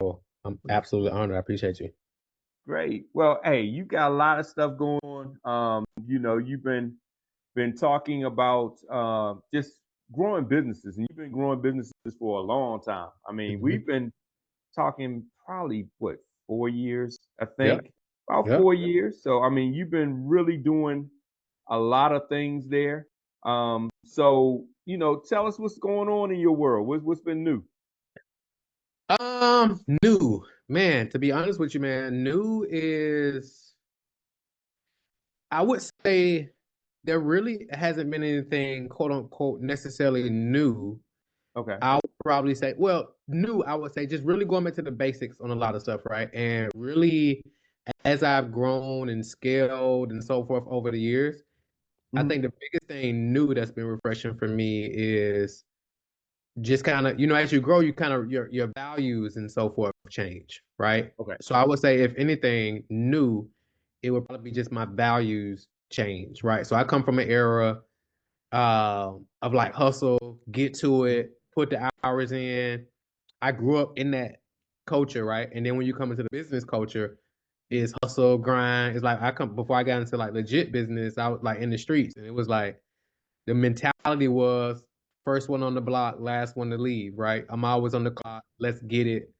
I'm absolutely honored. I appreciate you. Great. Well, hey, you got a lot of stuff going on. You've been talking about just growing businesses, and you've been growing businesses for a long time. I mean, Mhm. we've been talking probably what 4 years, I Yep. think, about Yep. 4 years. So, I mean, you've been really doing a lot of things there. So tell us what's going on in your world. What's been new? New, man, to be honest with you, man, new is, I would say there really hasn't been anything quote unquote necessarily new. Okay. I would probably say, well, new, I would say just really going back to the basics on a lot of stuff, right? And really, as I've grown and scaled and so forth over the years, I Hmm. think the biggest thing new that's been refreshing for me is just kind of, as you grow, you kind of your values and so forth change, right? Okay. So I would say if anything new, it would probably be just my values change, right? So I come from an era of like hustle, get to it, put the hours in. I grew up in that culture, right? And then when you come into the business culture, it's hustle, grind. It's like I come before I got into like legit business, I was like in the streets, and it was like the mentality was first one on the block, last one to leave, right? I'm always on the clock. Let's get it.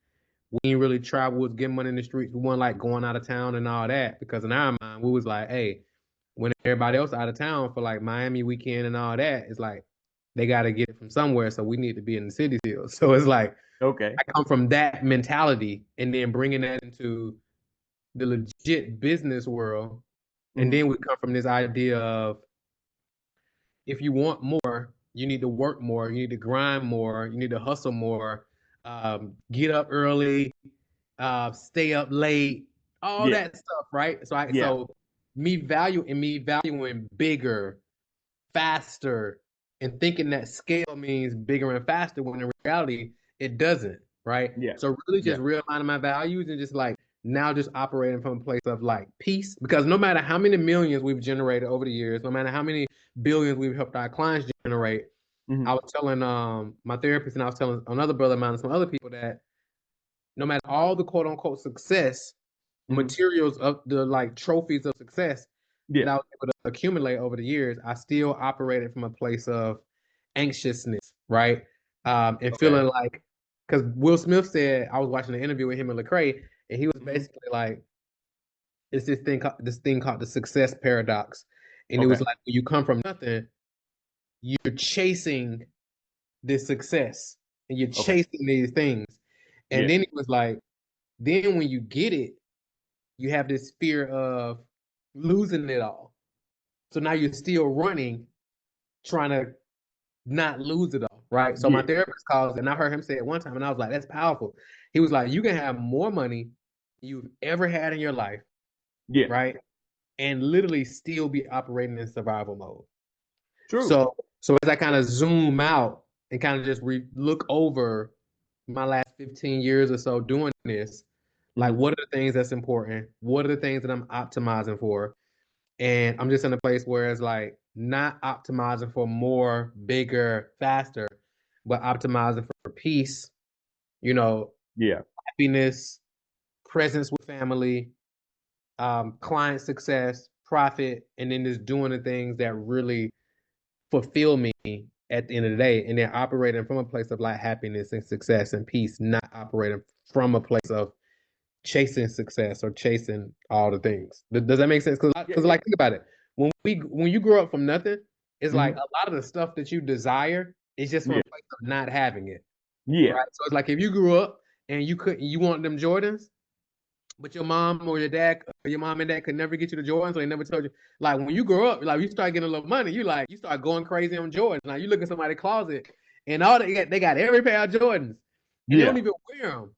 We ain't really travel, was getting money in the streets. We weren't like going out of town and all that because in our mind, we was like, hey, when everybody else out of town for like Miami weekend and all that, it's like they got to get it from somewhere. So we need to be in the city still. So it's like Okay. I come from that mentality and then bringing that into the legit business world. And Hmm. then we come from this idea of if you want more, you need to work more, you need to grind more, you need to hustle more, get up early, stay up late, all Yeah. that stuff, right? So I Yeah. so me valuing bigger, faster, and thinking that scale means bigger and faster when in reality it doesn't, right? Yeah. So really Yeah. just realigning my values and just like now just operating from a place of like peace because no matter how many millions we've generated over the years, no matter how many billions we've helped our clients generate, I Hmm. was telling my therapist and I was telling another brother of mine and some other people that no matter all the quote unquote success Hmm. materials of the like trophies of success that Yeah. I was able to accumulate over the years, I still operated from a place of anxiousness, right? And Okay. feeling like, because Will Smith said, I was watching an interview with him and Lecrae, and he was Hmm. basically like, it's this thing called the success paradox. And it was Okay. like, when you come from nothing, you're chasing this success and you're Okay. chasing these things. And Yeah. then it was like, then when you get it, you have this fear of losing it all. So now you're still running, trying to not lose it all, right? So my Yeah. therapist calls, and I heard him say it one time, and I was like, that's powerful. He was like, you can have more money you've ever had in your life, Yeah. right? And literally still be operating in survival mode. True. So as I kind of zoom out and kind of just look over my last 15 years or so doing this, like Hmm. what are the things that's important? What are the things that I'm optimizing for? And I'm just in a place where it's like not optimizing for more, bigger, faster, but optimizing for peace, you know, Yeah. happiness, presence with family, client success, profit, and then just doing the things that really fulfill me at the end of the day. And then operating from a place of like happiness and success and peace, not operating from a place of chasing success or chasing all the things. Does that make sense? Yeah. Because Yeah. like think about it. When you grow up from nothing, it's like Hmm. a lot of the stuff that you desire is just from Yeah. a place of not having it, Yeah. right? So it's like if you grew up and you want them Jordans, but your mom or your dad or your mom and dad could never get you the Jordans, so they never told you. Like when you grow up, like you start getting a little money, you start going crazy on Jordans. Like you look at somebody's closet and they got every pair of Jordans, and they don't Yeah. even wear them.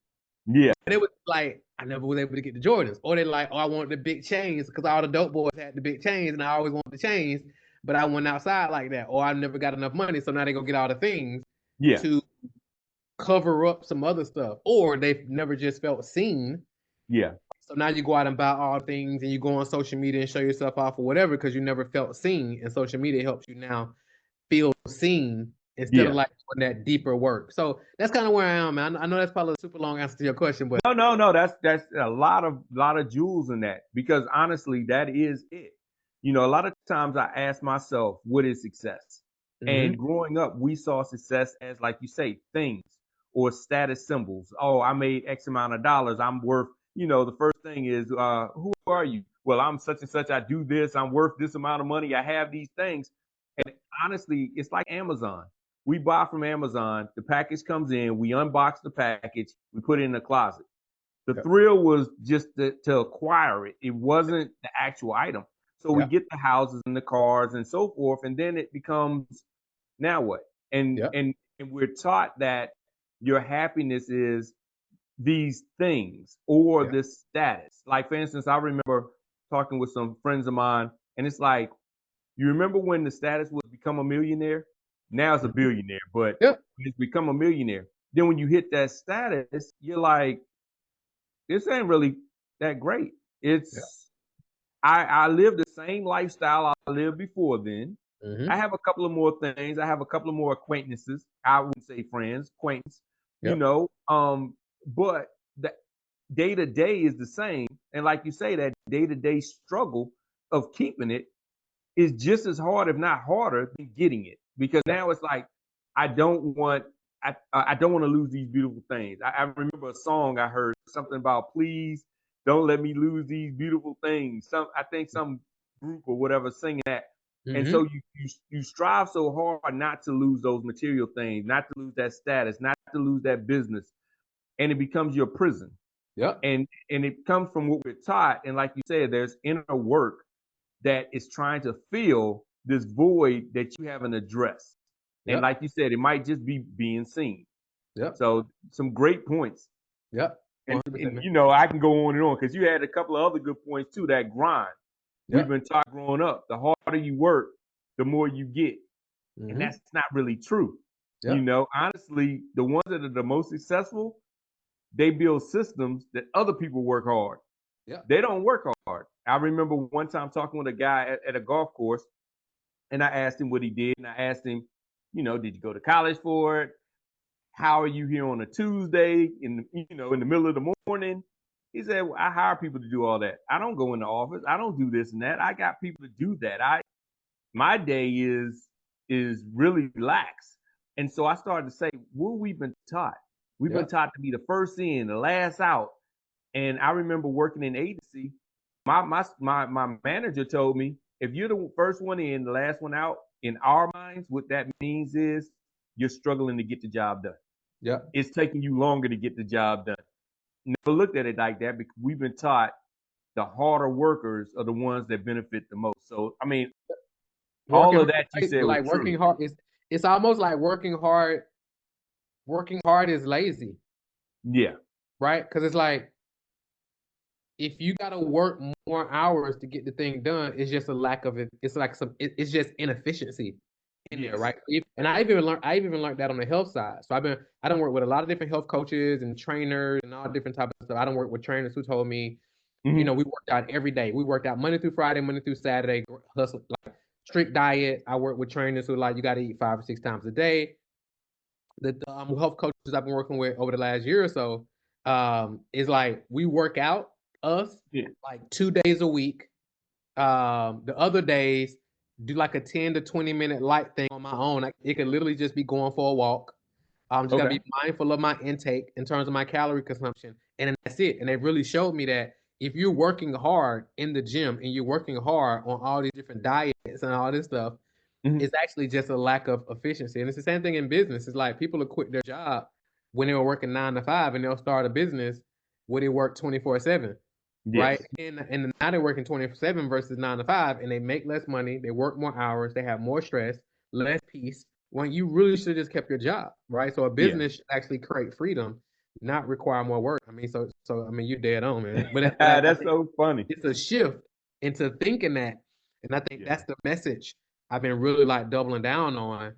Yeah. But it was like I never was able to get the Jordans, or they like, oh, I want the big chains because all the dope boys had the big chains, and I always wanted the chains, but I went outside like that, or I never got enough money, so now they go get all the things Yeah. to cover up some other stuff, or they've never just felt seen. Yeah. So now you go out and buy all things, and you go on social media and show yourself off or whatever because you never felt seen, and social media helps you now feel seen instead of Yeah. like doing that deeper work. So that's kind of where I am, man. I know that's probably a super long answer to your question, but No. That's a lot of jewels in that because honestly, that is it. You know, a lot of times I ask myself, what is success? hmm And growing up, we saw success as, like you say, things or status symbols. Oh, I made X amount of dollars. I'm worth. You know, the first thing is, who are you? Well, I'm such and such. I do this. I'm worth this amount of money. I have these things. And honestly, it's like Amazon. We buy from Amazon. The package comes in. We unbox the package. We put it in the closet. The yep, thrill was just to acquire it. It wasn't the actual item. So we yep, get the houses and the cars and so forth, and then it becomes now what? And yep, and and we're taught that your happiness is these things or yep, this status. Like for instance, I remember talking with some friends of mine, and it's like, you remember when the status was become a millionaire? Now it's a mhm, billionaire, but yep, it's become a millionaire. Then when you hit that status, you're like, this ain't really that great. yep, It's I live the same lifestyle I lived before then. I hmm have a couple of more things. I have a couple of more acquaintances. I wouldn't say friends, acquaintance, you yep, know. But the day to day is the same. And like you say, that day to day struggle of keeping it is just as hard, if not harder, than getting it. Because yep, now it's like I don't want I don't want to lose these beautiful things. I remember a song I heard something about please don't let me lose these beautiful things. I think some group or whatever singing that. And so hmm you strive so hard not to lose those material things, not to lose that status, not to lose that business, and it becomes your prison. yep, And it comes from what we're taught. And like you said, there's inner work that is trying to fill this void that you haven't addressed. And yep, like you said, it might just be being seen. yep, So some great points. yep, And 100%, man. you know, I can go on and on because you had a couple of other good points too. That grind. We've Yep, been taught growing up, the harder you work, the more you get. And hmm that's not really true. You yep, know, honestly, the ones that are the most successful, they build systems that other people work hard. yep, They don't work hard. I remember one time talking with a guy at a golf course, and I asked him what he did, and I asked him, you know, did you go to college for it? How are you here on a Tuesday in the middle of the morning? He said, well, I hire people to do all that. I don't go in the office. I don't do this and that. I got people to do that. My day is really lax. And so I started to say, what we've been taught. We've been yep, taught to be the first in, the last out. And I remember working in agency. My manager told me, if you're the first one in, the last one out, in our minds, what that means is you're struggling to get the job done. yep. It's taking you longer to get the job done. Never looked at it like that because we've been taught the harder workers are the ones that benefit the most. So I mean, all Working of hard, that you right? said was Like true. working hard is it's almost like working hard. Working hard is lazy, Yeah. right? Because it's like if you gotta work more hours to get the thing done, it's just a lack of it. It's like it's just inefficiency in there, Yes. right? And I even learned that on the health side. So I don't work with a lot of different health coaches and trainers and all different types of stuff. I don't work with trainers who told me, Mm-hmm. we worked out every day. We worked out Monday through Friday, Monday through Saturday, hustle like strict diet. I work with trainers who are like you got to eat 5 or 6 times a day. The health coaches I've been working with over the last year or so is like we work out us Yeah. like 2 days a week. The other days do like a 10 to 20 minute light thing on my own. It could literally just be going for a walk. Just gotta Okay. be mindful of my intake in terms of my calorie consumption, and then that's it. And they really showed me that if you're working hard in the gym and you're working hard on all these different diets and all this stuff, Mm-hmm. it's actually just a lack of efficiency. And it's the same thing in business. It's like people will quit their job when they were working 9 to 5 and they'll start a business where they work 24/7, right? Yes. And now they're working 24/7 versus 9 to 5, and they make less money, they work more hours, they have more stress, less peace. When you really should have just kept your job, right? So a Yeah. business should actually create freedom, not require more work. I mean, so I mean, you're dead on, man. But I That's think so funny. it's a shift into thinking that, and I think Yeah. that's the message I've been really like doubling down on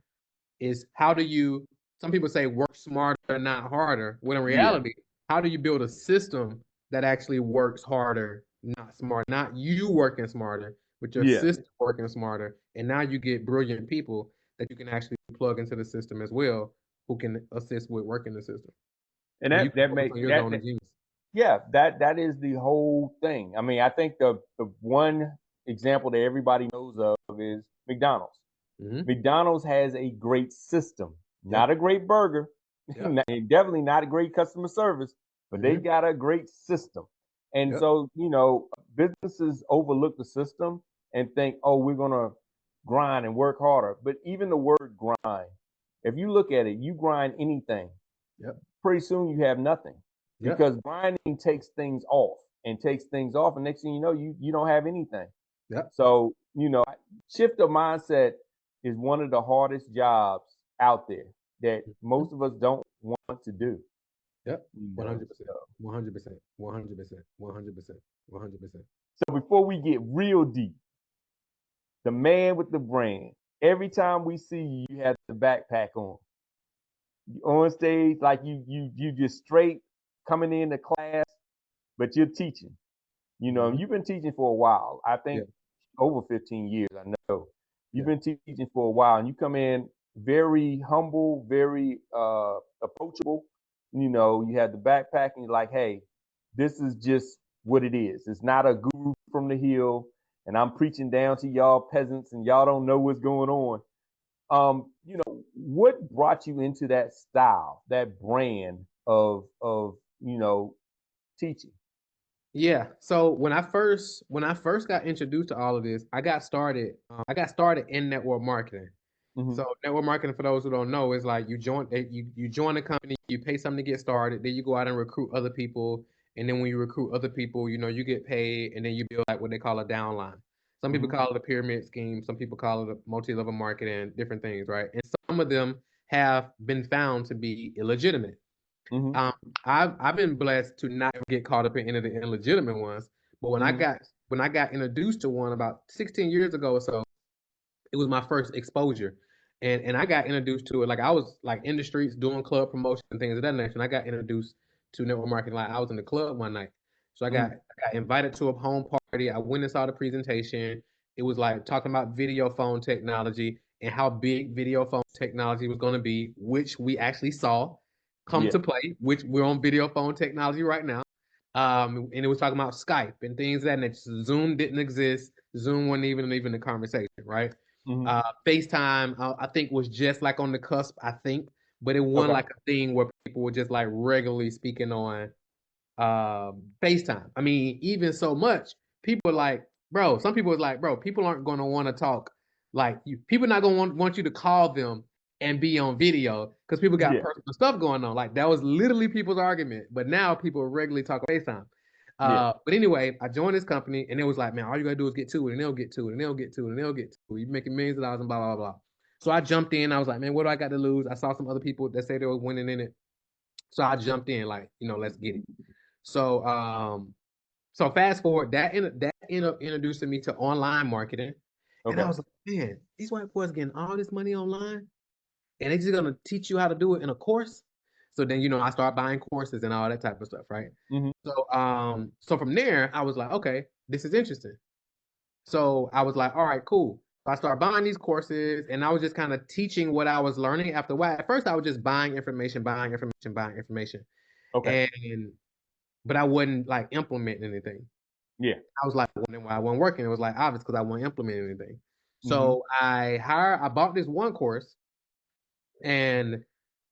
is how do you some people say work smarter, not harder. When in Yeah. reality, how do you build a system that actually works harder, not smart, not you working smarter, but your Yeah. system working smarter. And now you get brilliant people that you can actually plug into the system as well, who can assist with working the system. And Or you can that focus make on your that, zone that of genius. yeah, that is the whole thing. I mean, I think the one example that everybody knows of is McDonald's. Mm-hmm. McDonald's has a great system, not Yep. a great burger, Yep. and definitely not a great customer service, but they Mm-hmm. got a great system. And Yep. so, businesses overlook the system and think, oh, we're going to grind and work harder. But even the word grind, if you look at it, you grind anything, Yep. pretty soon you have nothing Yep. because grinding takes things off and takes things off. And next thing you know, you don't have anything. Yep. So, shift of mindset is one of the hardest jobs out there that Mhm. most of us don't want to do. Yep. You know. 100%. So, 100%. 100%. 100%. 100%. so before we get real deep, the man with the brand. Every time we see you, you have the backpack on. You on stage like you just straight coming into class, but you're teaching. Mm-hmm. You've been teaching for a while. I Yeah. think over 15 years. I know you've Yeah. been teaching for a while, and you come in very humble, very approachable. You have the backpack, and you're like, "Hey, this is just what it is. It's not a guru from the hill, and I'm preaching down to y'all peasants, and y'all don't know what's going on." What brought you into that style, that brand of teaching? Yeah. So when I first got introduced to all of this, I got started. I got started in network marketing. Mm-hmm. So network marketing, for those who don't know, is like you join a company, you pay something to get started, then you go out and recruit other people, and then when you recruit other people, you get paid, and then you build like what they call a downline. Some people Mm-hmm. call it a pyramid scheme, some people call it a multi-level marketing, different things, right? And some of them have been found to be illegitimate. Mm-hmm. Um, I've been blessed to not get caught up in any of the illegitimate ones, but Mm-hmm. when I got introduced to one about 16 years ago or so, it was my first exposure. And I got introduced to it like I was like in the streets doing club promotion and things of that nature. And I got introduced to network marketing like I was in the club one night. So Mm-hmm. I got invited to a home party. I went and saw the presentation. It was like talking about video phone technology and how big video phone technology was going to be, which we actually saw come Yeah. to play, which we're on video phone technology right now. And it was talking about Skype and things of that nature. Zoom didn't exist. Zoom wasn't even the conversation, right? Mm-hmm. FaceTime, I think was just like on the cusp, I think, but it wasn't Okay. like a thing where people were just like regularly speaking on FaceTime. I mean, even so much, people like, bro, some people was like, bro, people aren't gonna want to talk like you. People not gonna want you to call them and be on video because people got Yeah. personal stuff going on. Like that was literally people's argument. But now people regularly talk FaceTime. Yeah. But anyway, I joined this company and it was like, man, all you gotta do is get to it, and they'll get to it, and they'll get to it, and they'll get to it. You're making millions of dollars and blah blah blah. So I jumped in. I was like, man, what do I got to lose? I saw some other people that say they were winning in it. So I jumped in, like, let's get it. So so fast forward, that ended up introducing me to online marketing. And I Okay. was like, man, these white boys getting all this money online and they just gonna teach you how to do it in a course. So then, I start buying courses and all that type of stuff, right? Mm-hmm. So from there, I was like, okay, this is interesting. So I was like, all right, cool. So I started buying these courses and I was just kind of teaching what I was learning after a while. At first, I was just buying information, buying information, buying information. Okay. And but I wasn't like implementing anything. Yeah. I was like wondering why I wasn't working. It was like obvious because I wasn't implementing anything. Mm-hmm. So I bought this one course, and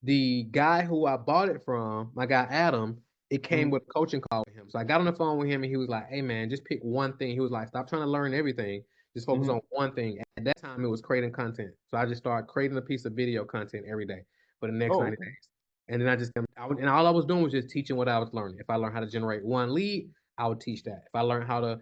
the guy who I bought it from, my guy Adam, it came Mm-hmm. with a coaching call with him. So I got on the phone with him and he was like, hey man, just pick one thing. He was like, stop trying to learn everything. Just focus Mm-hmm. on one thing. At that time, it was creating content. So I just started creating a piece of video content every day for the next Oh, 90 okay. days. And then and all I was doing was just teaching what I was learning. If I learned how to generate one lead, I would teach that. If I learned how to,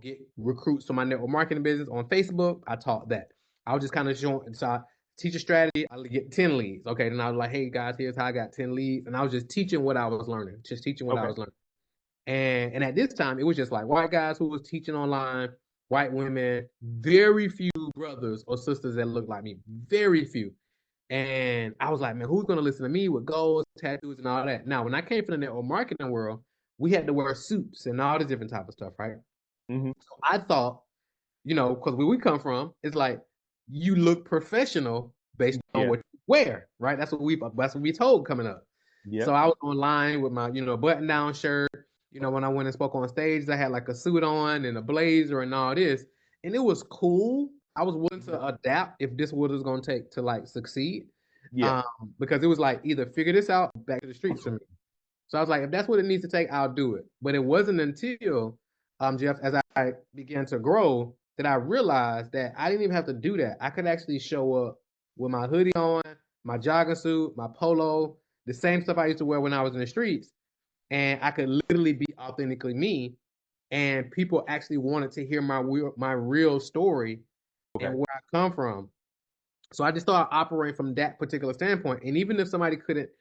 get recruits to my network marketing business on Facebook, I taught that. I was just kind of showing. So teach a strategy, I get 10 leads. Okay, then I was like, hey guys, here's how I got 10 leads. And I was just teaching what I was learning, just teaching what I Okay. was learning. And at this time, it was just like white guys who was teaching online, white women, very few brothers or sisters that looked like me, very few. And I was like, man, who's gonna listen to me with goals, tattoos, and all that? Now, when I came from the network marketing world, we had to wear suits and all this different type of stuff, right? Mm-hmm. So I thought, because where we come from, it's like you look professional based on Yeah. what you wear, right? That's what we told coming up. So Yep. I was online with my, button down shirt. When I went and spoke on stage, I had like a suit on and a blazer and all this, and it was cool. I was willing Mhm. to adapt if this what it was gonna take to like succeed, Yeah. because it was like either figure this out, or back to the streets for me. So I was like, if that's what it needs to take, I'll do it. But it wasn't until, Jeff, as I began to grow, that I realized that I didn't even have to do that. I could actually show up with my hoodie on, my jogging suit, my polo, the same stuff I used to wear when I was in the streets, and I could literally be authentically me. And people actually wanted to hear my real story and Okay. where I come from. So I just started operating from that particular standpoint. And even if somebody couldn't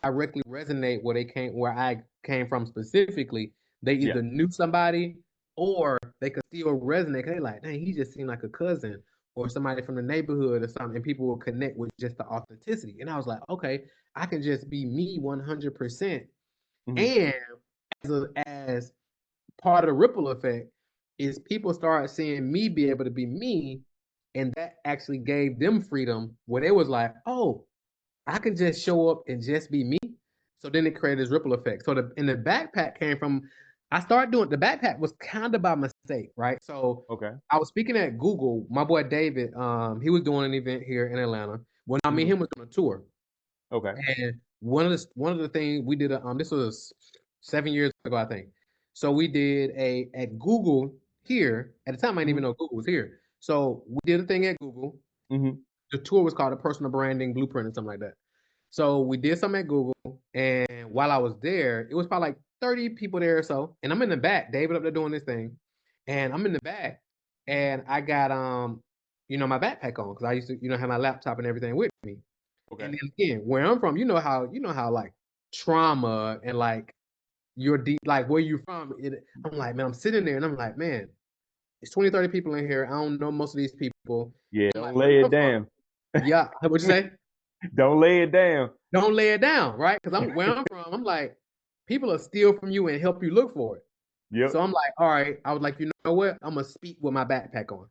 directly resonate where I came from specifically, they Yeah. either knew somebody or they could still resonate. Cause they like, dang, he just seemed like a cousin or somebody from the neighborhood or something. And people will connect with just the authenticity. And I was like, okay, I can just be me 100%. Hmm. And as part of the ripple effect is people started seeing me be able to be me, and that actually gave them freedom where they was like, oh, I can just show up and just be me. So then it created this ripple effect. So the backpack came from, I started doing the backpack was kind of by mistake, right? So Okay. I was speaking at Google. My boy David, he was doing an event here in Atlanta. When I mean Hmm. him was on a tour, Okay. and one of the things we did, this was 7 years ago, I think. So we did a at Google here. At the time, I didn't Hmm. even know Google was here. So we did a thing at Google. Hmm. The tour was called a personal branding blueprint or something like that. So we did something at Google, and while I was there, it was probably like 30 people there or so. And I'm in the back, David up there doing this thing, and I'm in the back, and I got my backpack on because I used to have my laptop and everything with me. Okay. And then again, where I'm from, you know how like trauma and like your deep, like where you from. I'm like, man, I'm sitting there and I'm like, man, it's 20, 30 people in here. I don't know most of these people. Yeah. I'm Don't like, where lay I'm it from. down. Yeah, what'd you say? Don't lay it down. Don't lay it down, right? Because I'm where I'm from. I'm like, people will steal from you and help you look for it. Yep. So I'm like, all right. I was like, you know what? I'm gonna speak with my backpack on.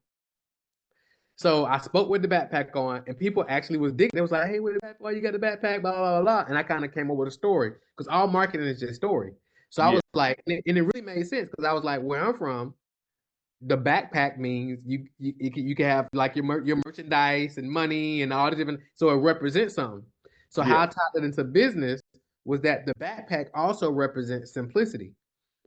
So I spoke with the backpack on, and people actually was digging. They was like, "Hey, where the backpack? Why you got the backpack?" Blah blah blah blah. And I kind of came up with a story because all marketing is just story. So I Yeah. was like, and it really made sense because I was like, where I'm from, the backpack means you can have like your merchandise and money and all the different. So it represents something. So how Yeah. I tied it into business was that the backpack also represents simplicity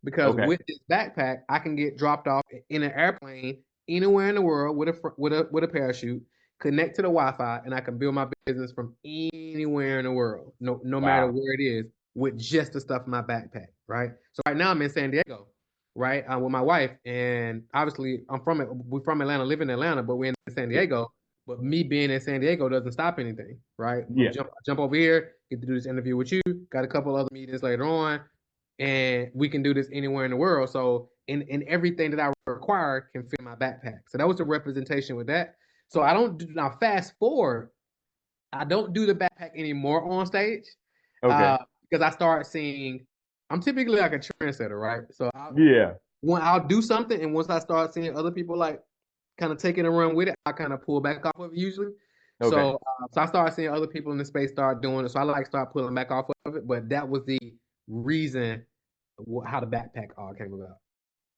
because Okay. with this backpack, I can get dropped off in an airplane anywhere in the world with a parachute, connect to the Wi-Fi, and I can build my business from anywhere in the world, no matter Wow. where it is, with just the stuff in my backpack. Right. So right now I'm in San Diego, right, with my wife, and obviously we're from Atlanta, live in Atlanta, but we're in San Yeah. Diego. But me being in San Diego doesn't stop anything, right? We'll Yeah. jump over here, get to do this interview with you. Got a couple other meetings later on, and we can do this anywhere in the world. So in everything that I require can fit in my backpack. So that was the representation with that. So I don't do now. Fast forward, I don't do the backpack anymore on stage, Okay. uh, because I start seeing. I'm typically like a trendsetter, right? So Yeah. I'll do something, and once I start seeing other people like kind of taking a run with it, I kind of pull back off of it usually. Okay. So I started seeing other people in the space start doing it. So I like start pulling back off of it. But that was the reason how the backpack all came about.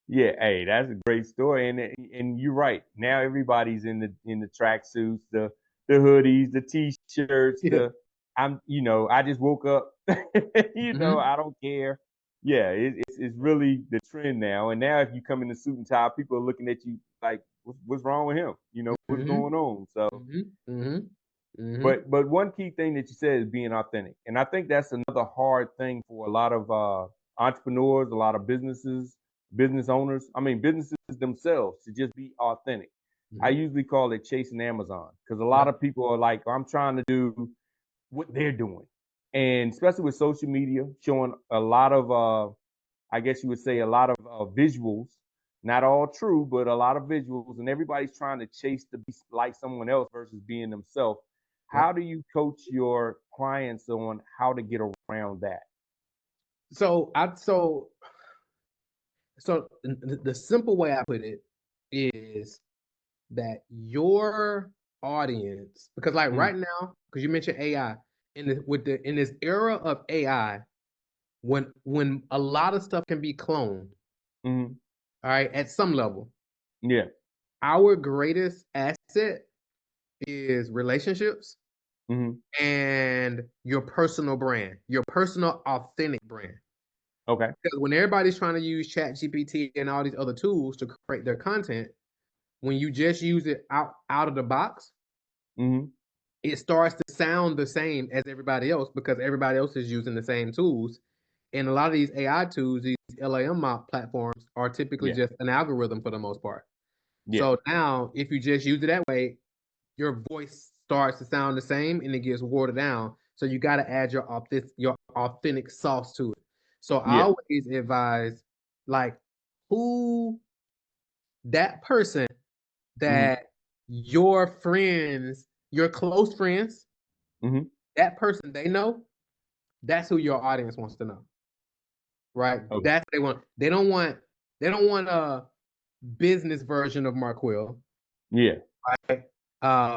Yeah, hey, that's a great story, and you're right. Now everybody's in the tracksuits, the hoodies, the t-shirts, Yeah. I just woke up, Hmm. I don't care. Yeah, it's really the trend now, and now if you come in a suit and tie, people are looking at you like, what's wrong with him? What's Hmm. going on? So, Hmm. Hmm. Hmm. but one key thing that you said is being authentic, and I think that's another hard thing for a lot of entrepreneurs, a lot of business owners. I mean, businesses themselves to just be authentic. I Hmm. usually call it chasing Amazon because a lot Yep. of people are like, I'm trying to do what they're doing, and especially with social media showing a lot of I guess you would say a lot of visuals, not all true, but a lot of visuals, and everybody's trying to chase to be like someone else versus being themselves. Yep. How do you coach your clients on how to get around that? So the simple way I put it is that your audience, because like right now, because you mentioned AI, in this era of AI, when a lot of stuff can be cloned, Mm-hmm. all right, at some level, Yeah. our greatest asset is relationships Mm-hmm. and your personal brand, your personal authentic brand. Okay. Because when everybody's trying to use Chat GPT and all these other tools to create their content, when you just use it out of the box, Mm-hmm. it starts to sound the same as everybody else because everybody else is using the same tools. And a lot of these AI tools, these LAM platforms, are typically Yeah. just an algorithm for the most part. Yeah. So now, if you just use it that way, your voice starts to sound the same and it gets watered down. So you got to add your authentic sauce to it. So I Yeah. always advise, like, who that person Mm-hmm. that your friends, your close friends, Mm-hmm. that person they know, that's who your audience wants to know, right? Okay. That's what they want. They don't want a business version of Marquel, Yeah. right?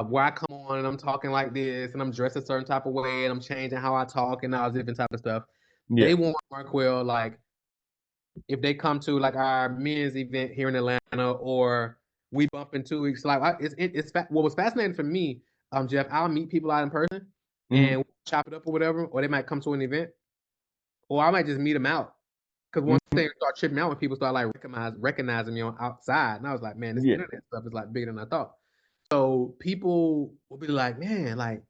Where I come on and I'm talking like this and I'm dressed a certain type of way and I'm changing how I talk and all this different type of stuff. Yeah. They want Marquel like if they come to like our men's event here in Atlanta or we bump in 2 weeks. Like what was fascinating for me, Jeff. I'll meet people out in person Mm-hmm. and we'll chop it up or whatever, or they might come to an event, or I might just meet them out. Because one Mm-hmm. thing start tripping me out when people start like recognizing me on outside, and I was like, man, this Yeah. internet stuff is like bigger than I thought. So people will be like, man, like,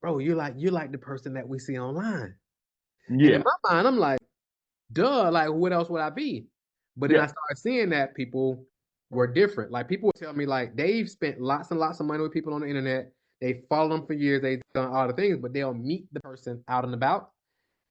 bro, you're like the person that we see online. And in Yeah. my mind, I'm like, duh, like what else would I be? But then Yeah. I started seeing that people were different. Like people would tell me like they've spent lots and lots of money with people on the internet. They follow them for years. They've done all the things, but they'll meet the person out and about,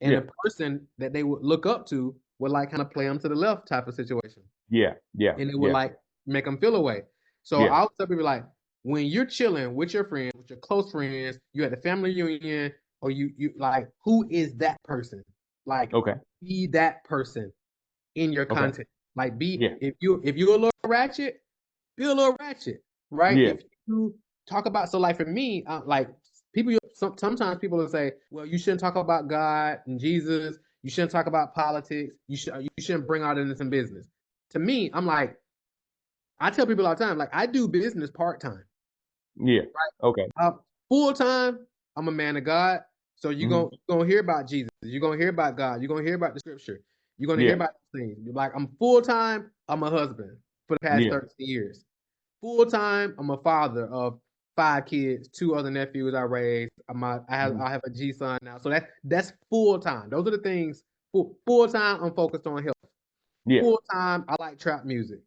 and Yeah. the person that they would look up to would like kind of play them to the left type of situation, Yeah. Yeah. and it would Yeah. like make them feel away. So Yeah. I always tell people like when you're chilling with your friends, with your close friends, you at the family reunion, or you like who is that person? Like Okay. be that person in your Okay. content. Like be Yeah. if you're a little ratchet, be a little ratchet, right? Yeah. If you talk about so like for me, like sometimes people will say, well, you shouldn't talk about God and Jesus. You shouldn't talk about politics. You shouldn't bring out into some business. To me, I'm like I tell people all the time, like I do business part time, Yeah. right? Okay. Full time, I'm a man of God. So Mm-hmm. you're gonna hear about Jesus. You're gonna hear about God. You're gonna hear about the scripture. You're gonna hear Yeah. about these things. You're like, I'm full time, I'm a husband for the past Yeah. 13 years. Full time, I'm a father of 5 kids, 2 other nephews I raised. Mm-hmm. I have a G son now. So that's full time. Those are the things. Full time, I'm focused on health. Yeah. Full time, I like trap music.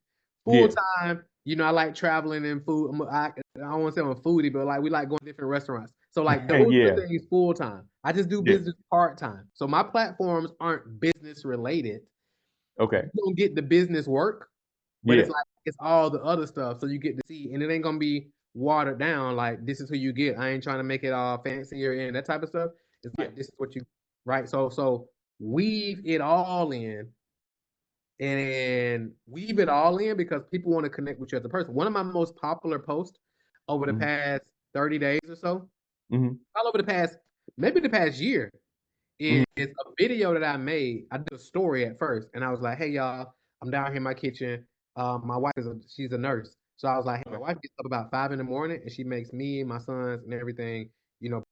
Full Yeah. time, I like traveling and food. I don't want to say I'm a foodie, but like we like going to different restaurants. So like those are Yeah. the things full time. I just do Yeah. business part time. So my platforms aren't business related. Okay. You don't get the business work, but Yeah. it's like it's all the other stuff. So you get to see, and it ain't gonna be watered down. Like this is who you get. I ain't trying to make it all fancy or in that type of stuff. It's Yeah. like this is what you right. So weave it all in and weave it all in because people want to connect with you as a person. One of my most popular posts over the Mm-hmm. past 30 days or so, Mm-hmm. all over the past, maybe the past year, is Mm-hmm. a video that I made. I did a story at first, and I was like, "Hey y'all, I'm down here in my kitchen. My wife she's a nurse, so I was like, hey, my Okay. wife gets up about 5 in the morning, and she makes me, my sons, and everything,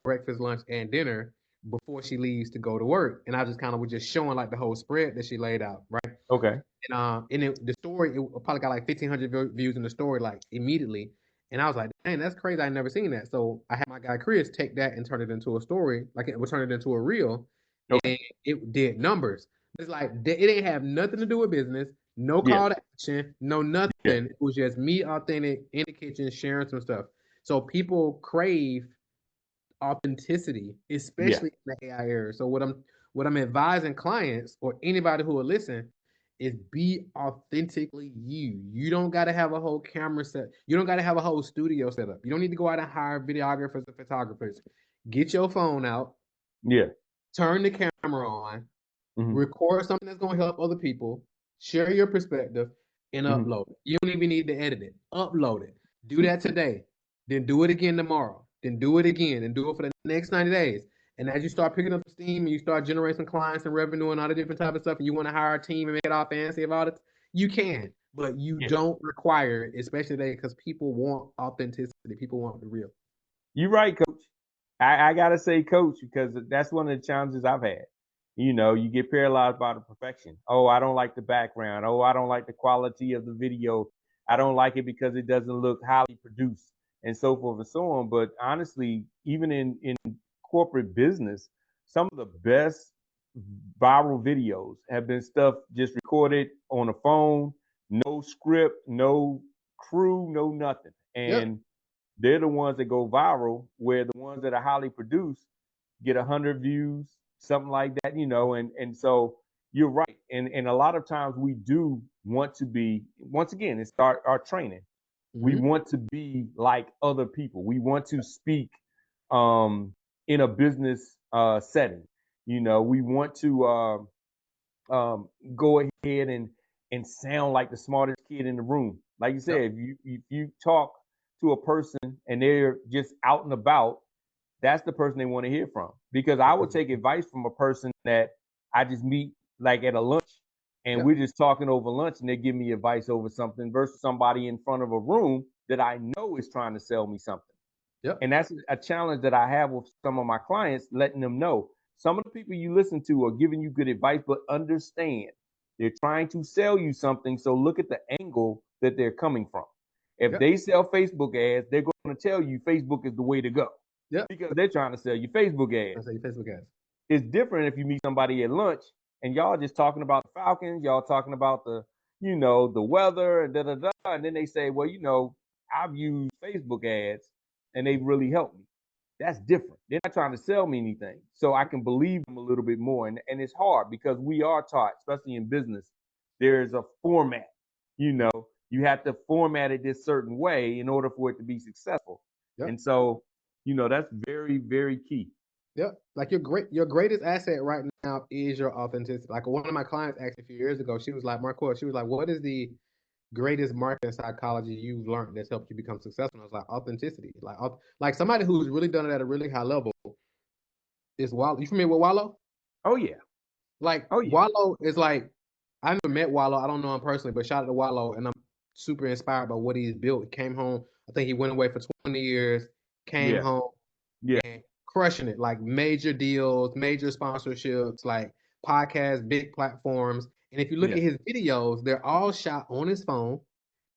breakfast, lunch, and dinner before she leaves to go to work. And I just kind of was just showing like the whole spread that she laid out, right? Okay. The story it probably got like 1,500 views in the story like immediately, and I was like, "Dang, that's crazy! I never seen that." So I had my guy Chris take that and turn it into a story, like it would turn it into a reel, Okay. and it did numbers. It's like it didn't have nothing to do with business, no Yeah. call to action, no nothing. Yeah. It was just me authentic in the kitchen sharing some stuff. So people crave authenticity, Yeah. especially in the AI era. So what I'm advising clients or anybody who will listen is be authentically you. You don't got to have a whole camera set. You don't got to have a whole studio set up. You don't need to go out and hire videographers and photographers. Get your phone out, Yeah. turn the camera on, Mm-hmm. record something that's going to help other people, share your perspective, and Mm-hmm. upload it. You don't even need to edit it. Upload it. Do that today. then do it again tomorrow, then do it again, and do it for the next 90 days. And as you start picking up steam and you start generating some clients and revenue and all the different type of stuff, and you want to hire a team and make it all fancy about it, you can, but you Yeah. don't require it, especially today because people want authenticity. People want the real. You're right, coach. I gotta say, coach, because that's one of the challenges I've had. You know, you get paralyzed by the perfection. Oh, I don't like the background. Oh, I don't like the quality of the video. I don't like it because it doesn't look highly produced and so forth and so on. But honestly, even in corporate business, some of the best viral videos have been stuff just recorded on a phone, no script, no crew, no nothing. Yep. And they're the ones that go viral, where the ones that are highly produced get 100 views, something like that, you know. And so you're right. And a lot of times we do want to be, once again, it's our training. We Mm-hmm. want to be like other people. We want to speak um, in a business setting. You know, we want to go ahead and sound like the smartest kid in the room. Like you Yep. said, if you talk to a person and they're just out and about, that's the person they want to hear from. Because I would take advice from a person that I just meet like at a lunch and Yep. we're just talking over lunch and they give me advice over something versus somebody in front of a room that I know is trying to sell me something. Yep. And that's a challenge that I have with some of my clients, letting them know some of the people you listen to are giving you good advice, but understand they're trying to sell you something. So look at the angle that they're coming from. If Yep. they sell Facebook ads, they're going to tell you Facebook is the way to go Yep. because they're trying to sell you Facebook I ads. say Facebook ads. It's different if you meet somebody at lunch and y'all just talking about the Falcons, y'all talking about the weather and da da da, and then they say, well, I've used Facebook ads and they really helped me. That's different. They're not trying to sell me anything, so I can believe them a little bit more. And it's hard because we are taught, especially in business, there's a format. You have to format it this certain way in order for it to be successful. Yep. And so, that's very, very key. Yep. Like your greatest asset right now is your authenticity. Like one of my clients asked a few years ago, she was like, Marquel, she was like, what is the greatest marketing psychology you've learned that's helped you become successful? And I was like, authenticity. Like somebody who's really done it at a really high level is Wallow. You familiar with Wallow? Oh yeah. Like Oh yeah. Wallow is like I never met Wallow. I don't know him personally, but shout out to Wallow, and I'm super inspired by what he's built. He came home. I think he went away for 20 years, came Yeah. home Yeah. and crushing it, like major deals, major sponsorships, like podcasts, big platforms. And if you look Yeah. at his videos, they're all shot on his phone,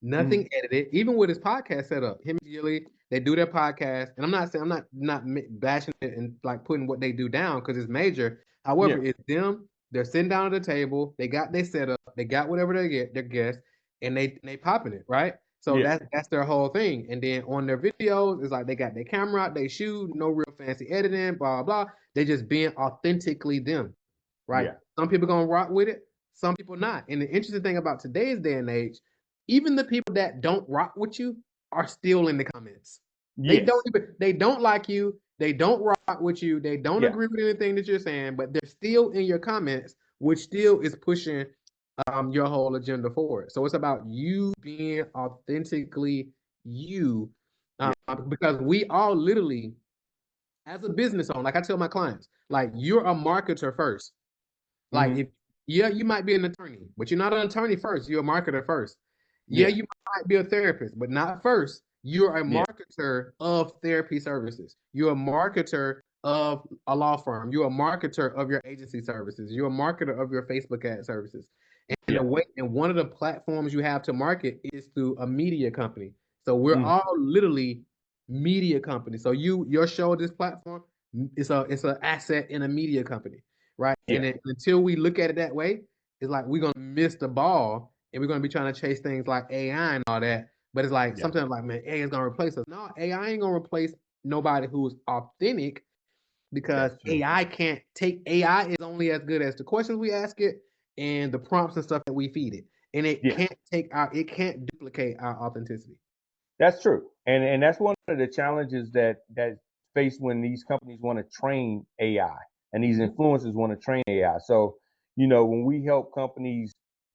Mm-hmm. nothing edited, even with his podcast set up. Him and Gilly, they do their podcast, and I'm not saying I'm not bashing it and like putting what they do down because it's major. Yeah. However, it's them. They're sitting down at the table. They got their setup. They got whatever they get their guests, and they popping it right. So Yeah. that's their whole thing. And then on their videos, it's like they got their camera out, they shoot, no real fancy editing, blah blah. They just being authentically them, right? Yeah. Some people gonna rock with it, some people not. And the interesting thing about today's day and age, even the people that don't rock with you are still in the comments. Yes. They don't like you, they don't rock with you, they don't Yeah. agree with anything that you're saying, but they're still in your comments, which still is pushing your whole agenda forward. So it's about you being authentically you, Yeah. because we all literally, as a business owner, like I tell my clients, like you're a marketer first. Like Mm-hmm. if yeah, you might be an attorney, but you're not an attorney first. You're a marketer first. Yeah, Yeah. you might be a therapist, but not first. You're a Yeah. marketer of therapy services. You're a marketer of a law firm. You're a marketer of your agency services. You're a marketer of your Facebook ad services. And Yeah. one of the platforms you have to market is through a media company. So we're Mm-hmm. all literally media companies. So your show, this platform, it's an asset in a media company, right? And Yeah. then, until we look at it that way, it's like we're gonna miss the ball, and we're gonna be trying to chase things like AI and all that. But it's like Yeah. sometimes like, man, AI is gonna replace us. No, AI ain't gonna replace nobody who's authentic because That's true. AI is only as good as the questions we ask it and the prompts and stuff that we feed it. And Yeah. it can't duplicate our authenticity. That's true. And that's one of the challenges that faced when these companies want to train AI and these Mm-hmm. influencers want to train AI. So, when we help companies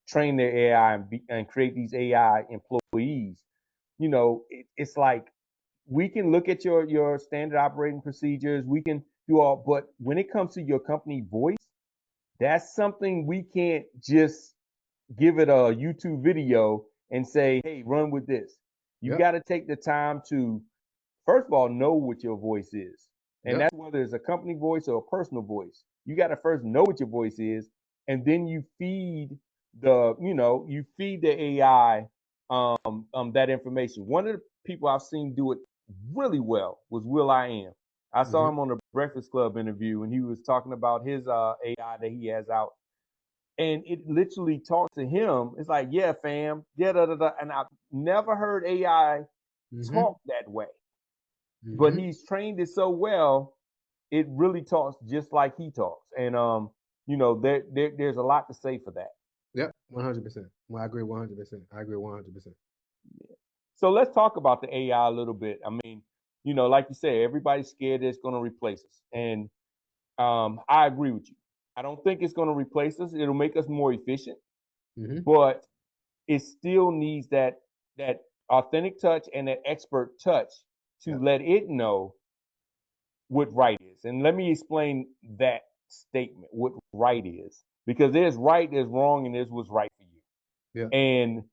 train their AI and create these AI employees, it's like we can look at your standard operating procedures. We can do all, but when it comes to your company voice, that's something we can't just give it a YouTube video and say, hey, run with this. You Yep. got to take the time to, first of all, know what your voice is. And Yep. that's whether it's a company voice or a personal voice. You got to first know what your voice is, and then you feed the AI that information. One of the people I've seen do it really well was Will I Am. I saw Mm-hmm. him on the Breakfast Club interview, and he was talking about his AI that he has out, and it literally talks to him. It's like, yeah, fam, yeah, da da da. And I've never heard AI Mm-hmm. talk that way, but Mm-hmm. he's trained it so well, it really talks just like he talks. And there's a lot to say for that. Yep. 100%. Well, I agree 100%. I agree 100%. So let's talk about the AI a little bit. I mean, like you said, everybody's scared that it's going to replace us, and I agree with you. I don't think it's going to replace us. It'll make us more efficient, Mm-hmm. but it still needs that authentic touch and that expert touch to Yep. let it know what right is. And let me explain that statement, what right is. Because there's right, there's wrong, and there's what's right for you. Yep. And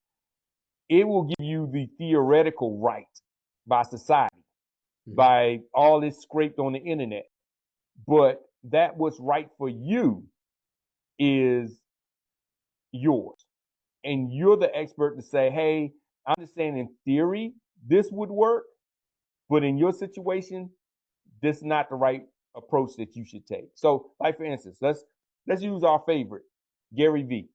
it will give you the theoretical right by society, Mm-hmm. by all this scraped on the internet. But that what's right for you is yours. And you're the expert to say, hey, I understand in theory this would work, but in your situation, this is not the right approach that you should take. So, like for instance, let's use our favorite, Gary V.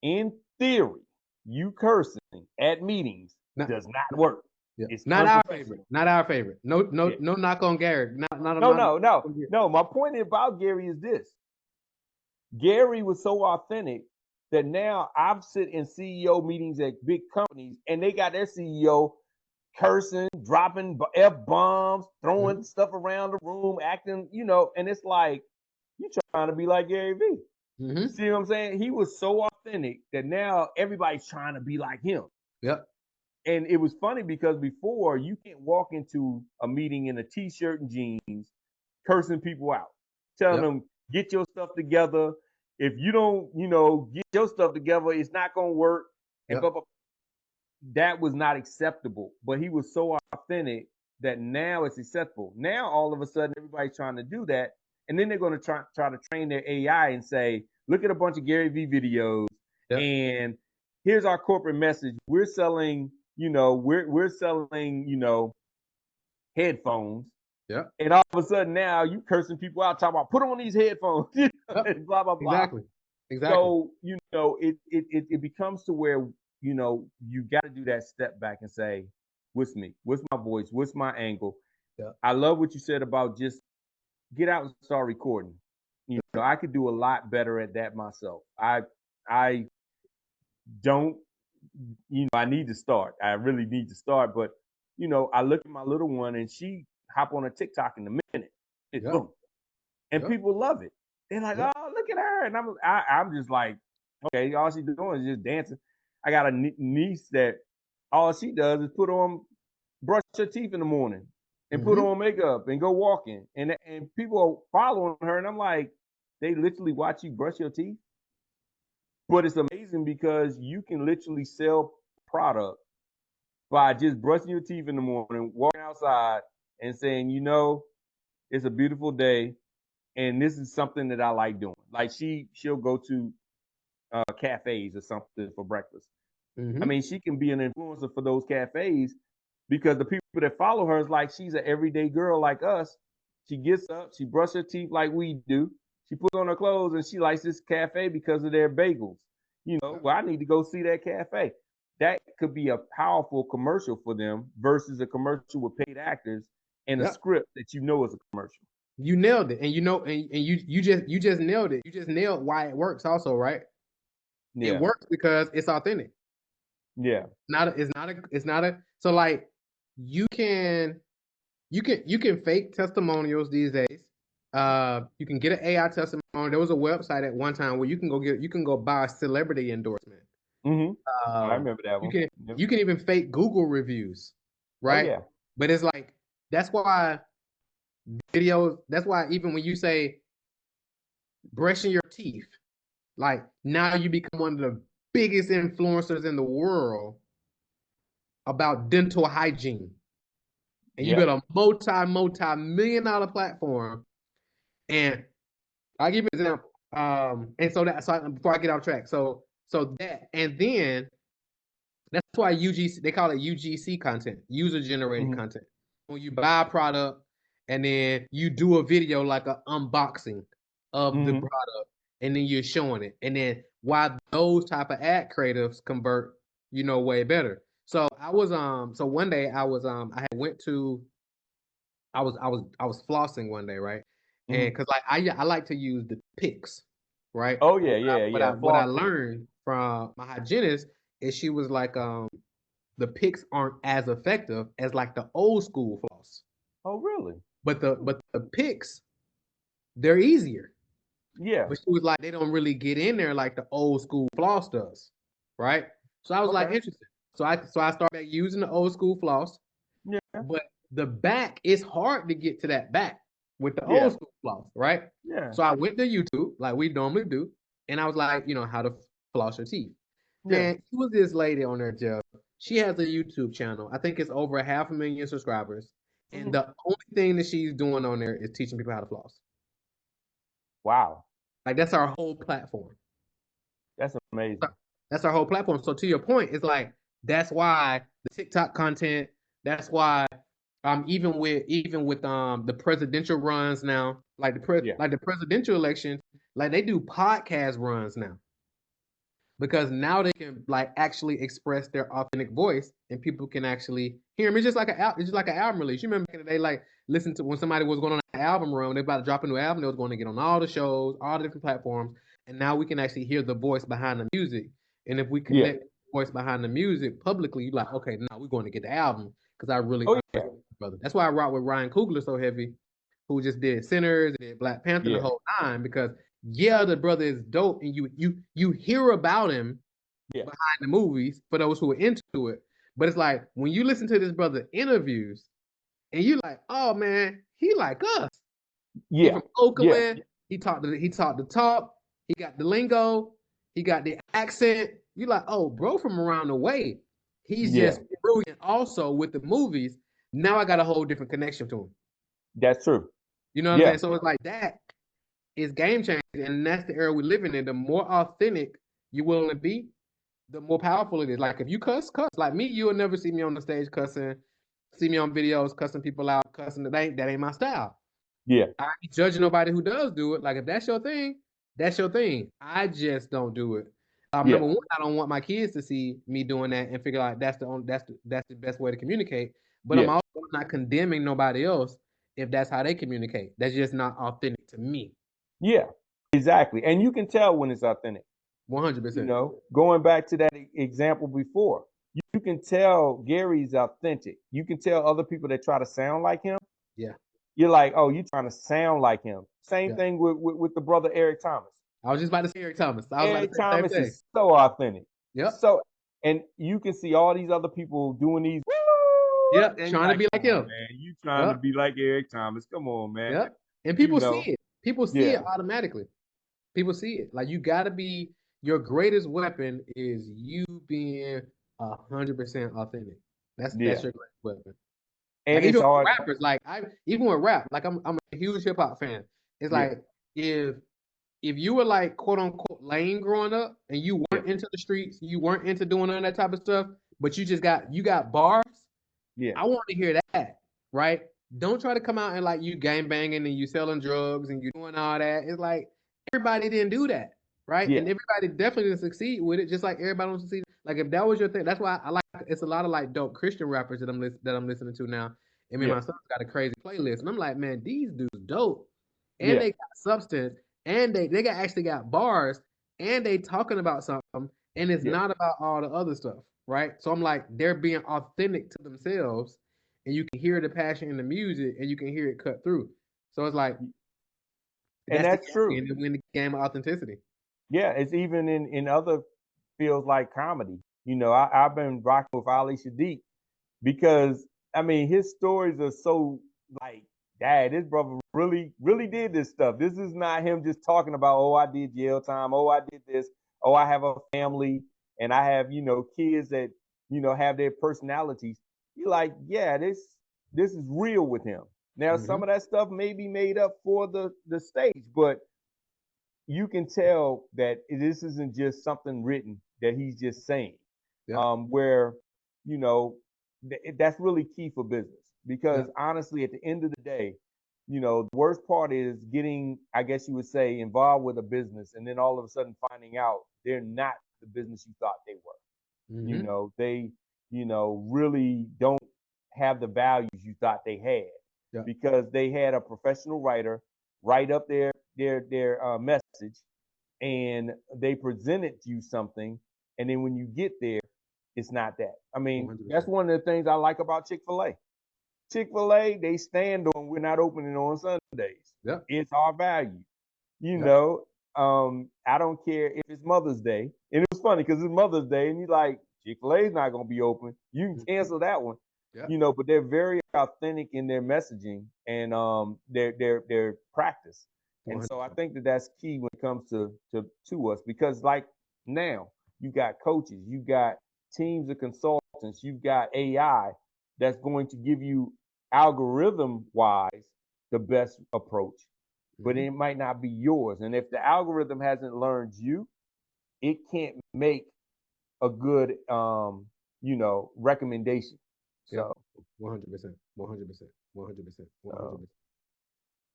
In theory, you cursing at meetings Not, does not work. yeah. It's Not our favorite. unprofessional. Not our favorite. No, no, Yeah. no knock on Garrett. No, no, no, no. My point about Gary is this: Gary was so authentic that now I've sit in CEO meetings at big companies, and they got their CEO cursing, dropping F bombs, throwing Mm-hmm. stuff around the room, acting, and it's like you trying to be like Gary V. You Mm-hmm. see what I'm saying? He was so authentic that now everybody's trying to be like him. Yep. And it was funny because before you can't walk into a meeting in a t-shirt and jeans, cursing people out, telling Yep. them get your stuff together. If you don't, get your stuff together, it's not gonna work. And Yep. that was not acceptable. But he was so authentic that now it's acceptable. Now all of a sudden everybody's trying to do that, and then they're going to try to train their AI and say, look at a bunch of Gary V videos, Yep. and here's our corporate message. We're selling, we're selling, headphones. Yep. And all of a sudden now you cursing people out, talking about put on these headphones, Yep. and blah blah blah. Exactly. Exactly. So, it becomes to where, you got to do that step back and say, what's me? What's my voice? What's my angle? Yep. I love what you said about just get out and start recording. I could do a lot better at that myself. I don't, I need to start. I really need to start. But, I look at my little one and she hop on a TikTok in a minute. It's Yep. boom. And Yep. people love it. They're like, Yep. oh, look at her. And I'm just like, okay, all she's doing is just dancing. I got a niece that all she does is brush her teeth in the morning and put Mm-hmm. on makeup and go walking. And people are following her. And I'm like, they literally watch you brush your teeth. But it's amazing because you can literally sell product by just brushing your teeth in the morning, walking outside and saying, it's a beautiful day. And this is something that I like doing. Like she'll go to cafes or something for breakfast. I Mm-hmm. mean, she can be an influencer for those cafes because the people that follow her is like she's an everyday girl like us. She gets up, she brushes her teeth like we do. She puts on her clothes and she likes this cafe because of their bagels. Yep. Well, I need to go see that cafe. That could be a powerful commercial for them versus a commercial with paid actors and a Yep. script that is a commercial. You nailed it. And and you just nailed it. You just nailed why it works also, right? It Yeah, works because it's authentic. yeah. It's not a so like you can you can fake testimonials these days. You can get an AI testimony. There was a website at one time where you can go buy a celebrity endorsement. Mm-hmm. I Uh, remember that you one. can Yep. you can even fake Google reviews. Oh right? yeah. But it's like that's why videos. That's why even when you say brushing your teeth, like now you become one of the biggest influencers in the world about dental hygiene, and you got Yep. a multi-million dollar platform. And I'll give you an example. And so that so before I get off track, so that and then that's why UGC they call it UGC content, user generated Hmm. content. When you buy a product and then you do a video like an unboxing of the Hmm. product and then you're showing it. And then why those type of ad creatives convert, way better. So so one day I had went to I was flossing one day, right? And Hmm. because like I like to use the picks, right? Oh But yeah, yeah, yeah. what I Floss pick. learned from my hygienist is she was like, the picks aren't as effective as like the old school floss. Oh really? But the picks, they're easier. Yeah. But she was like, they don't really get in there like the old school floss does. Right? So I was like, Okay. interesting. So I started back using the old school floss. Yeah. But the back, it's hard to get to that back with the Yeah. old school floss, right? Yeah. So I went to YouTube like we normally do, and I was like, how to floss your teeth. Yeah. Man, she was this lady on there, Jeff. She has a YouTube channel. I think it's over 500,000 subscribers, and Hmm. the only thing that she's doing on there is teaching people how to floss. Wow. Like that's our whole platform. That's amazing. That's our whole platform. So to your point, it's like that's why the TikTok content. That's why even with the presidential runs now, like Yeah. the presidential elections, like they do podcast runs now because now they can like actually express their authentic voice and people can actually hear them. It's just like an album release. You remember back in the day, like listen to when somebody was going on an album run, they about to drop a new album, they was going to get on all the shows, all the different platforms, and now we can actually hear the voice behind the music. And if we Yeah. connect the voice behind the music publicly, you're like, okay, now we're going to get the album because I really Oh yeah. understand, brother. That's why I rock with Ryan Coogler so heavy, who just did Sinners and did Black Panther the Yeah. whole time because yeah, the brother is dope, and you hear about him Yeah. behind the movies for those who are into it. But it's like when you listen to this brother interviews and you like, oh man, he like us. He Yeah. from Yeah. Oakland. He talked the talk. He got the lingo. He got the accent. You like, oh, bro, from around the way. He's Yeah. just brilliant. Also with the movies, now I got a whole different connection to him. That's true. You know what I'm Yeah. saying? So it's like that is game changing, and that's the era we're living in. The more authentic you're willing to be, the more powerful it is. Like if you cuss, cuss. Like me, you'll never see me on the stage cussing, see me on videos cussing people out, cussing. That ain't my style. Yeah. I ain't judging nobody who does do it. Like if that's your thing, that's your thing. I just don't do it. Yeah. Number one, I don't want my kids to see me doing that and figure out that's the best way to communicate. But I'm Yeah. also not condemning nobody else if that's how they communicate. That's just not authentic to me. Yeah. Exactly. And you can tell when it's authentic. One hundred You percent. know, going back to that example before, you can tell Gary's authentic. You can tell other people that try to sound like him. Yeah. You're like, oh, you trying to sound like him. Same Yeah. thing with the brother Eric Thomas. I was just about to say Eric Thomas. I was about to Eric say the same Thomas thing. is so authentic. Yep. So, and you can see all these other people doing these, Yep. and you're Trying to like, be come like on, him. man, you trying to Yep. be like Eric Thomas? Come on, man. Yep. And You people see know, it. People see yeah, it automatically. People see it. Like you gotta be your greatest weapon is you being 100% authentic. That's yeah, your greatest weapon. Like and even it's with hard. rappers, like I even with rap, like I'm a huge hip hop fan. It's Yeah, like if you were like quote unquote lame growing up and you yeah, weren't into the streets, you weren't into doing none of that type of stuff, but you got bars, yeah, I want to hear that, right? Don't try to come out and like you gang banging and you selling drugs and you doing all that. It's like everybody didn't do that, right? yeah, And everybody definitely didn't succeed with it, just like everybody don't succeed. Like if that was your thing, that's why I like. It's a lot of like dope Christian rappers that I'm listening to now. And me and yeah, my son's got a crazy playlist, and I'm like, man, these dudes dope, and yeah, they got substance, and they got actually got bars, and they talking about something, and it's yeah, not about all the other stuff, right? So I'm like, they're being authentic to themselves, and you can hear the passion in the music, and you can hear it cut through. So it's like and that's the that's game, true. and win the game of authenticity. Yeah, it's even in other fields like comedy. You know, I've been rocking with Ali Shadiq because I mean, his stories are so like, Dad, this brother really did this stuff. This is not him just talking about, oh, I did jail time, oh, I did this, oh, I have a family, and I have, kids that, have their personalities. You're like, yeah, this is real with him. Now, some of that stuff may be made up for the stage, but you can tell that this isn't just something written that he's just saying. Yeah. Where you know that's really key for business Yeah. because honestly, at the end of the day, the worst part is getting, I guess you would say, involved with a business and then all of a sudden finding out they're not the business you thought they were. They really don't have the values you thought they had Yeah. because they had a professional writer write up their message and they presented you something, and then when you get there, it's not that. I mean, that's 100%. one of the things I like about Chick-fil-A. Chick-fil-A, they stand on we're not opening on Sundays. Yeah. It's our value. You Yeah. know, I don't care if it's Mother's Day. And it was funny because it's Mother's Day, and you're like, Chick-fil-A's not gonna be open. You can cancel that one. Yeah. But they're very authentic in their messaging and their practice. And so I 100%. think that that's key when it comes to us because like now you got coaches, you got teams of consultants, you've got AI that's going to give you algorithm wise the best approach, but it might not be yours. And if the algorithm hasn't learned you, it can't make a good recommendation. Yeah. So 100%. 100%. 100%. uh, 100%.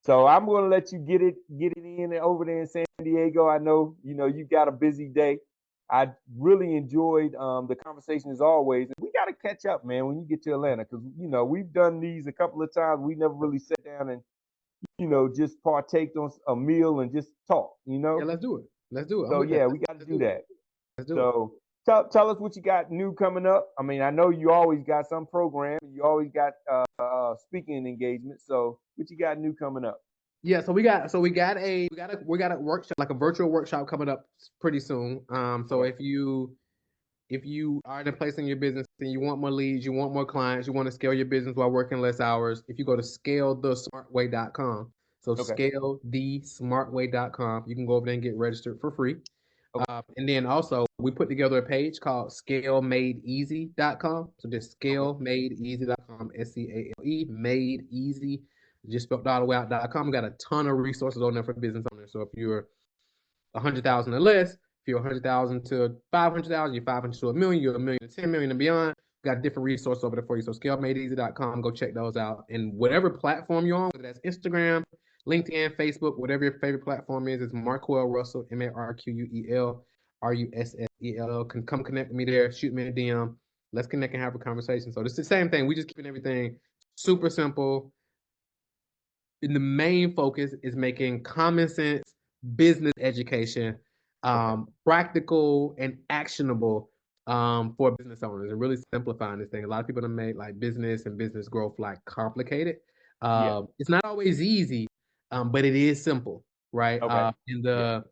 so I'm gonna let you get it in over there in San Diego. I know you got a busy day. I really enjoyed the conversation as always. And we got to catch up, man, when you get to Atlanta because we've done these a couple of times. We never really sat down and just partake on a meal and just talk. Yeah, let's do it. Let's do it. I'm So with that. yeah, we Let's, got to let's do do it. that. Let's do it. So tell us what you got new coming up. I mean, I know you always got some program. You always got speaking engagement. So what you got new coming up? Yeah, so we got a workshop, like a virtual workshop coming up pretty soon. So Okay. if you are in a place in your business and you want more leads, you want more clients, you want to scale your business while working less hours, if you go to scalethesmartway.com, so Okay. scalethesmartway.com, you can go over there and get registered for free. Okay. And then also we put together a page called scalemadeeasy.com. So just Okay. scalemadeeasy.com, SCALE, made easy, just spelled all the way out.com. We got a ton of resources on there for business owners. So if you're 100,000 or less, if you're 100,000 to 500,000, you're 500 to a million, you're a million to 10 million and beyond. Got different resources over there for you. So scalemadeeasy.com, go check those out. And whatever platform you're on, whether that's Instagram, LinkedIn, Facebook, whatever your favorite platform is, it's Marquel Russell, MarquelRussell. Can come connect with me there, shoot me a DM. Let's connect and have a conversation. So it's the same thing. We just keeping everything super simple. And the main focus is making common sense business education Okay. practical and actionable for business owners and really simplifying this thing. A lot of people have made like business and business growth like complicated. Yeah. It's not always easy, but it is simple, right? Okay. And Yeah.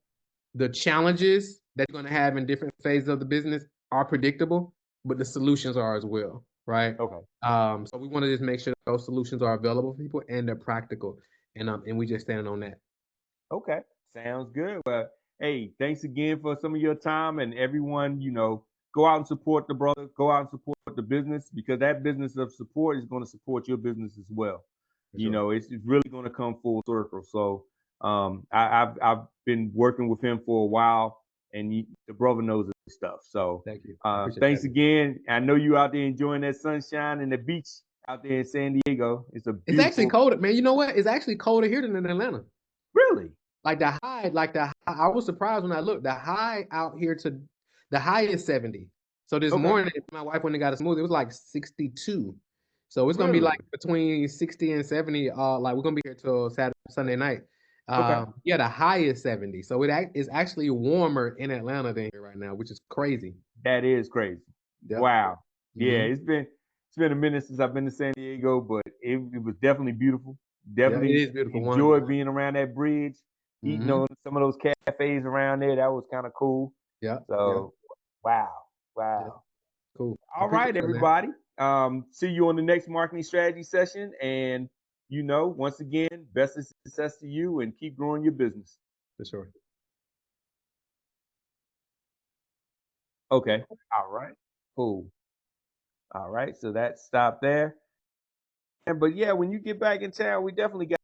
the challenges that you're going to have in different phases of the business are predictable, but the solutions are as well, right? Okay. So we want to just make sure that those solutions are available for people and they're practical, and we just stand on that. Okay. Sounds good. Well, hey, thanks again for some of your time and everyone, go out and support the brother, go out and support the business because that business of support is going to support your business as well. For sure. It's really going to come full circle. So I've been working with him for a while and the brother knows his stuff. So Thank you. I appreciate thanks that. again. I know you out there enjoying that sunshine and the beach out there in San Diego. It's a It's actually beautiful, colder, man. You know what? It's actually colder here than in Atlanta. really. I was surprised when I looked. The high is 70. So this Okay. morning, my wife went and got a smoothie. It was like 62. So it's gonna be Really? like between 60 and 70. Like we're gonna be here till Saturday, Sunday night. Okay. Yeah, the high is 70. So is actually warmer in Atlanta than here right now, which is crazy. That is crazy. Yep. Wow. Yeah, Hmm. it's been a minute since I've been to San Diego, but it was definitely beautiful. Yeah, it Definitely is beautiful. 100. enjoyed being around that bridge, eating Mm-hmm. on some of those cafes around there. That was kind of cool. Yeah. Yeah. So, wow, Yeah. wow. Cool. I All right, appreciate that, man. everybody. See you on the next marketing strategy session. And, once again, best of success to you and keep growing your business. For sure. Okay. All right. Cool. All right. So that stopped there. But yeah, when you get back in town, we definitely got